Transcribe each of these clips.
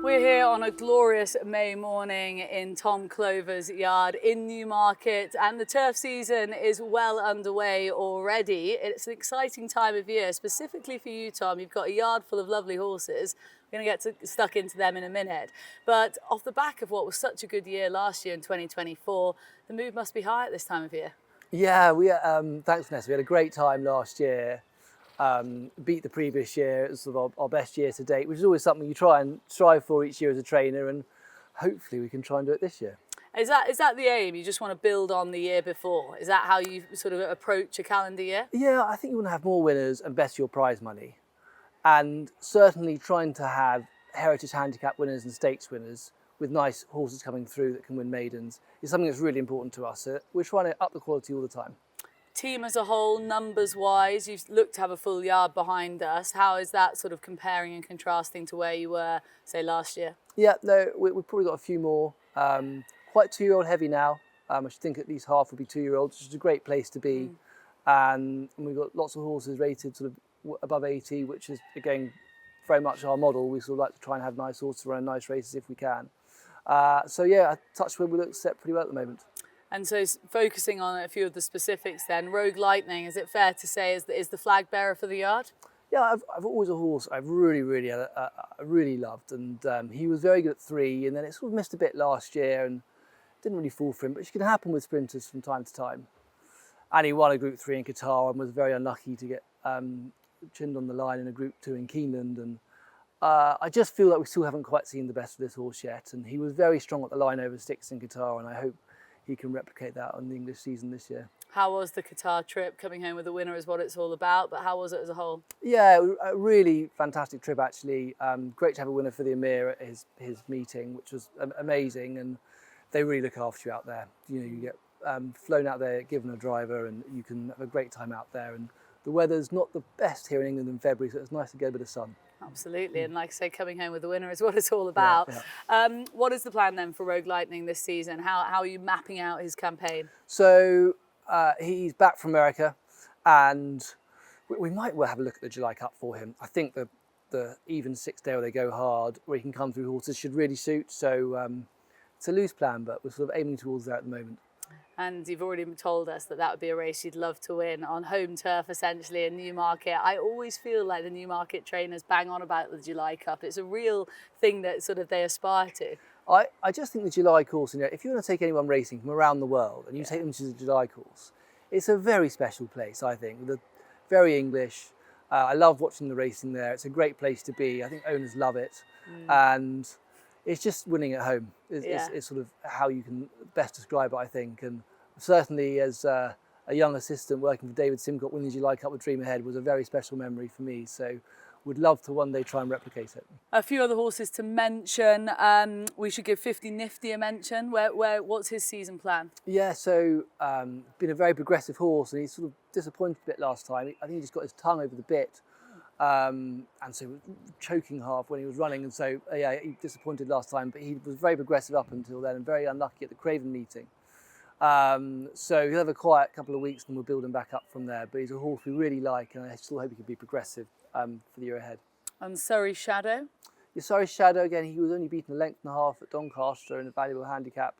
We're here on a glorious May morning in Tom Clover's yard in Newmarket, and the turf season is well underway already. It's an exciting time of year, specifically for you, Tom. You've got a yard full of lovely horses. We're going to get stuck into them in a minute. But off the back of what was such a good year last year in 2024, the mood must be high at this time of year. Yeah, thanks, Vanessa. We had a great time last year. Beat the previous year. It was sort of our best year to date, which is always something you try and strive for each year as a trainer, and hopefully we can try and do it this year. Is that the aim? You just want to build on the year before? Is that how you sort of approach a calendar year? Yeah, I think you want to have more winners and better your prize money, and certainly trying to have Heritage Handicap winners and stakes winners with nice horses coming through that can win maidens is something that's really important to us. So we're trying to up the quality all the time. Team as a whole, numbers wise, you've looked to have a full yard behind us. How is that sort of comparing and contrasting to where you were, say, last year? Yeah, no, we've probably got a few more. Quite 2-year-old heavy now. I should think at least half will be 2-year-olds, which is a great place to be. And we've got lots of horses rated sort of above 80, which is, again, very much our model. We sort of like to try and have nice horses run nice races if we can. So yeah, touch wood, we look set pretty well at the moment. And so focusing on a few of the specifics then, Rogue Lightning, is it fair to say is the flag bearer for the yard? Yeah, I've always a horse I've really loved, and he was very good at 3, and then it sort of missed a bit last year and didn't really fall for him, but it can happen with sprinters from time to time. And he won a Group 3 in Qatar and was very unlucky to get chinned on the line in a Group 2 in Keeneland. And I just feel like we still haven't quite seen the best of this horse yet, and he was very strong at the line over sticks in Qatar, and I hope he can replicate that on the English season this year. How was the Qatar trip? Coming home with a winner is what it's all about, but how was it as a whole? Yeah, a really fantastic trip actually. Great to have a winner for the Emir at his meeting, which was amazing, and they really look after you out there. You know, you get flown out there, given a driver, and you can have a great time out there. And the weather's not the best here in England in February, so it's nice to get a bit of sun. Absolutely, and like I say, coming home with the winner is what it's all about. Yeah. What is the plan then for Rogue Lightning this season? How are you mapping out his campaign? So he's back from America, and we might well have a look at the July Cup for him. I think the even 6 day where they go hard, where he can come through horses, should really suit. So it's a loose plan, but we're sort of aiming towards that at the moment. And you've already told us that would be a race you'd love to win on home turf, essentially, in Newmarket. I always feel like the Newmarket trainers bang on about the July Cup. It's a real thing that sort of they aspire to. I just think the July course, you know, if you want to take anyone racing from around the world and you take them to the July course, it's a very special place, I think. Very English. I love watching the racing there. It's a great place to be. I think owners love it. And it's just winning at home is sort of how you can best describe it, I think. And certainly as a young assistant working for David Simcock, winning the July Cup with Dream Ahead was a very special memory for me. So would love to one day try and replicate it. A few other horses to mention. We should give 50 Nifty a mention. What's his season plan? Yeah, so been a very progressive horse, and he's sort of disappointed a bit last time. I think he just got his tongue over the bit. And so choking half when he was running, and so yeah, he disappointed last time, but he was very progressive up until then and very unlucky at the Craven meeting. So he'll have a quiet couple of weeks and we'll build him back up from there, but he's a horse we really like, and I still hope he can be progressive for the year ahead. And Surrey Shadow? Yeah, Surrey Shadow, again, he was only beaten a length and a half at Doncaster in a valuable handicap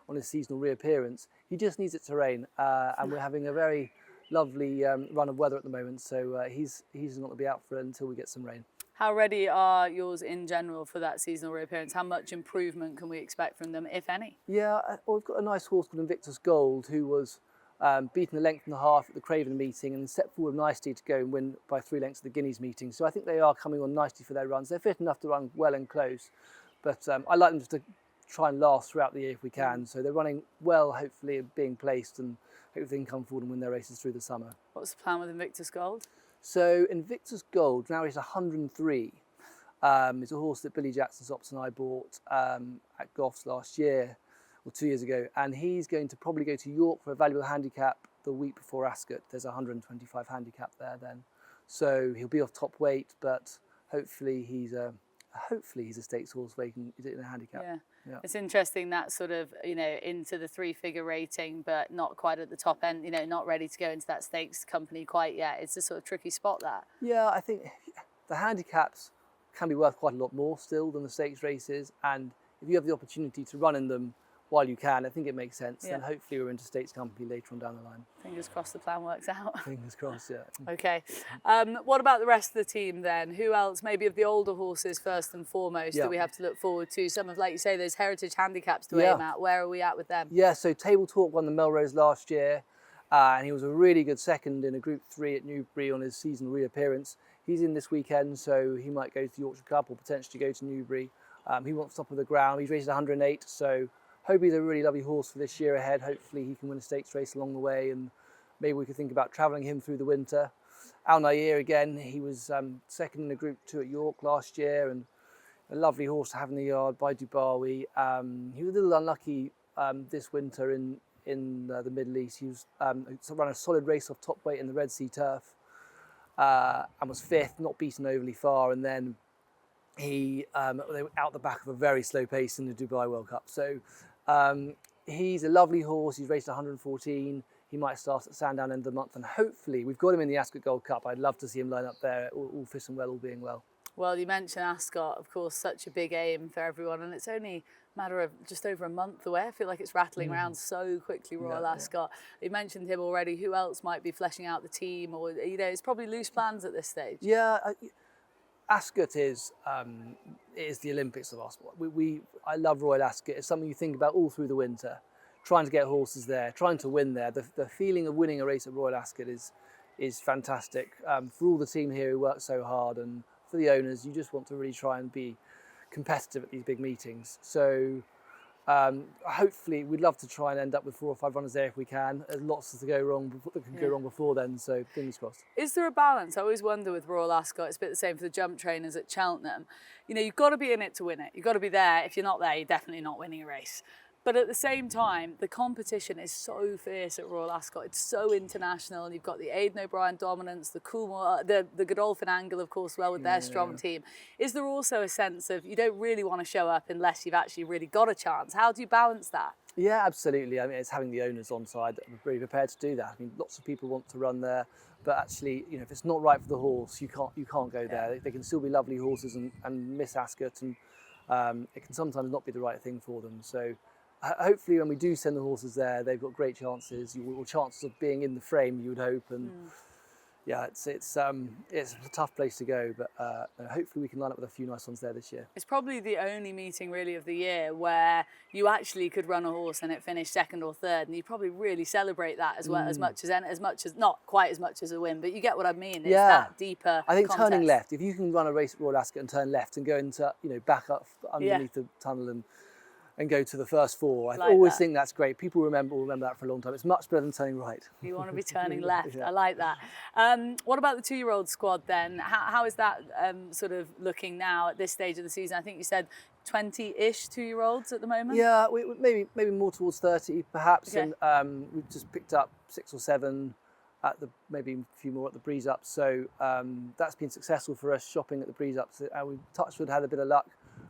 on his seasonal reappearance. He just needs it to rain, and we're having a very lovely run of weather at the moment, so he's not going to be out for it until we get some rain. How ready are yours in general for that seasonal reappearance? How much improvement can we expect from them, if any? Yeah, we've got a nice horse called Invictus Gold, who was beaten a length and a half at the Craven meeting and stepped forward nicely to go and win by 3 lengths at the Guineas meeting. So I think they are coming on nicely for their runs. They're fit enough to run well and close, but I like them to try and last throughout the year if we can. So they're running well, hopefully being placed, and hopefully they can come forward and win their races through the summer. What's the plan with Invictus Gold? So Invictus Gold now is 103. It's a horse that Billy Jackson Sops and I bought at Goffs last year, or 2 years ago, and he's going to probably go to York for a valuable handicap the week before Ascot. There's a 125 handicap there then, so he'll be off top weight, but hopefully he's a stakes horse where he can do it in a handicap. Yeah. It's interesting that sort of, you know, into the 3-figure rating, but not quite at the top end, you know, not ready to go into that stakes company quite yet. It's a sort of tricky spot, that. Yeah, I think the handicaps can be worth quite a lot more still than the stakes races. And if you have the opportunity to run in them while you can, I think it makes sense. Yeah. And hopefully we're into stakes company later on down the line. Fingers crossed the plan works out. Fingers crossed, yeah. Okay. What about the rest of the team then? Who else, maybe of the older horses first and foremost, that we have to look forward to? Some of, like you say, those heritage handicaps to aim at. Where are we at with them? Yeah, so Tabletalk won the Melrose last year, and he was a really good second in a Group 3 at Newbury on his seasonal reappearance. He's in this weekend, so he might go to the Yorkshire Cup or potentially go to Newbury. He wants top of the ground. He's raced 108, so hope he's a really lovely horse for this year ahead. Hopefully he can win a stakes race along the way, and maybe we could think about travelling him through the winter. Nayyir again, he was second in the Group 2 at York last year, and a lovely horse to have in the yard by Dubawi. He was a little unlucky this winter in the Middle East. He was run a solid race off top weight in the Red Sea turf and was fifth, not beaten overly far, and then they were out the back of a very slow pace in the Dubai World Cup. So he's a lovely horse. He's raced 114. He might start at Sandown end of the month, and hopefully we've got him in the Ascot Gold Cup. I'd love to see him line up there, all fit and well, all being well. Well, you mentioned Ascot, of course, such a big aim for everyone, and it's only a matter of just over a month away. I feel like it's rattling around so quickly, Royal Ascot. You mentioned him already. Who else might be fleshing out the team, or it's probably loose plans at this stage? Yeah, Ascot is the Olympics of our sport. I love Royal Ascot. It's something you think about all through the winter, trying to get horses there, trying to win there. The feeling of winning a race at Royal Ascot is fantastic. For all the team here who work so hard, and for the owners, you just want to really try and be competitive at these big meetings. So hopefully we'd love to try and end up with 4 or 5 runners there if we can. There's lots to go wrong that can go wrong before then, so fingers crossed. Is there a balance? I always wonder with Royal Ascot, it's a bit the same for the jump trainers at Cheltenham. You've got to be in it to win it. You've got to be there. If you're not there, you're definitely not winning a race. But at the same time, the competition is so fierce at Royal Ascot. It's so international. You've got the Aidan O'Brien dominance, the Coolmore, the Godolphin angle, of course, well, with their strong team. Is there also a sense of you don't really want to show up unless you've actually really got a chance? How do you balance that? Yeah, absolutely. I mean, it's having the owners on side that are really prepared to do that. I mean, lots of people want to run there, but actually, if it's not right for the horse, you can't go there. They can still be lovely horses and miss Ascot, and it can sometimes not be the right thing for them. So hopefully when we do send the horses there, they've got great chances, or chances of being in the frame, you would hope. And it's a tough place to go, but hopefully we can line up with a few nice ones there this year. It's probably the only meeting really of the year where you actually could run a horse and it finished second or third, and you probably really celebrate that as well, as much as not quite as much as a win, but you get what I mean. It's that deeper I think contest. Turning left, if you can run a race at Royal Ascot and turn left and go into back up underneath the tunnel and go to the first 4. I always think that's great. People will remember that for a long time. It's much better than turning right. You want to be turning left. I like that. What about the 2-year-old squad then? How is that sort of looking now at this stage of the season? I think you said 20-ish 2-year-olds at the moment? Yeah, maybe more towards 30 perhaps. Okay. And we've just picked up 6 or 7 maybe a few more at the Breeze Up. So that's been successful for us shopping at the Breeze Ups. We Touchwood had a bit of luck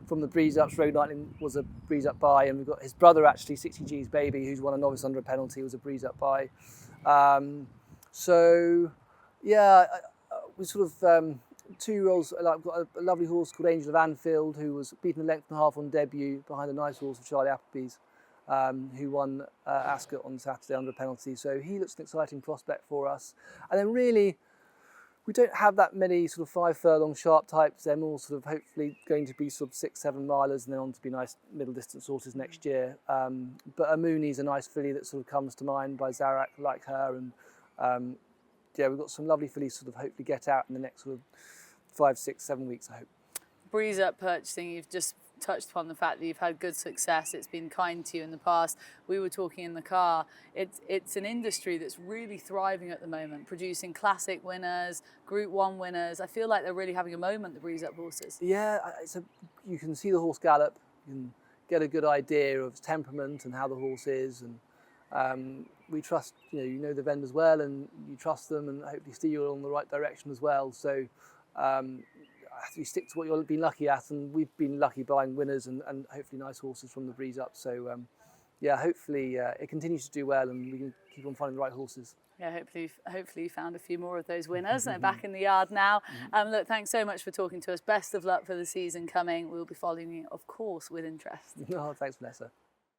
from the Breeze Ups. Road Lightning was a Breeze Up buy, and we've got his brother actually, 60G's baby, who's won a novice under a penalty, was a Breeze Up buy. So yeah, we sort of 2-year-olds. I've got a lovely horse called Angel of Anfield, who was beaten a length and a half on debut behind a nice horse of Charlie Appleby's, who won Ascot on Saturday under a penalty. So he looks an exciting prospect for us. And then really, we don't have that many sort of 5 furlong sharp types. They're more sort of hopefully going to be sort of 6-7 milers, and then on to be nice middle distance horses next year. But Amuni's a nice filly that sort of comes to mind by Zarak, like her. And we've got some lovely fillies sort of hopefully get out in the next sort of 5, 6, 7 weeks, I hope. Breeze Up purchasing, you've just touched upon the fact that you've had good success. It's been kind to you in the past. We were talking in the car. It's an industry that's really thriving at the moment, producing classic winners, Group 1 winners. I feel like they're really having a moment, the Breeze Up horses. Yeah, you can see the horse gallop. You can get a good idea of temperament and how the horse is. And we trust, you know the vendors well, and you trust them, and hopefully steer you along the right direction as well. So you stick to what you've been lucky at, and we've been lucky buying winners and hopefully nice horses from the Breeze Up. So yeah, hopefully it continues to do well and we can keep on finding the right horses. Yeah, hopefully you found a few more of those winners. They're back in the yard now. Look, thanks so much for talking to us. Best of luck for the season coming. We'll be following you, of course, with interest. Oh, thanks, Vanessa.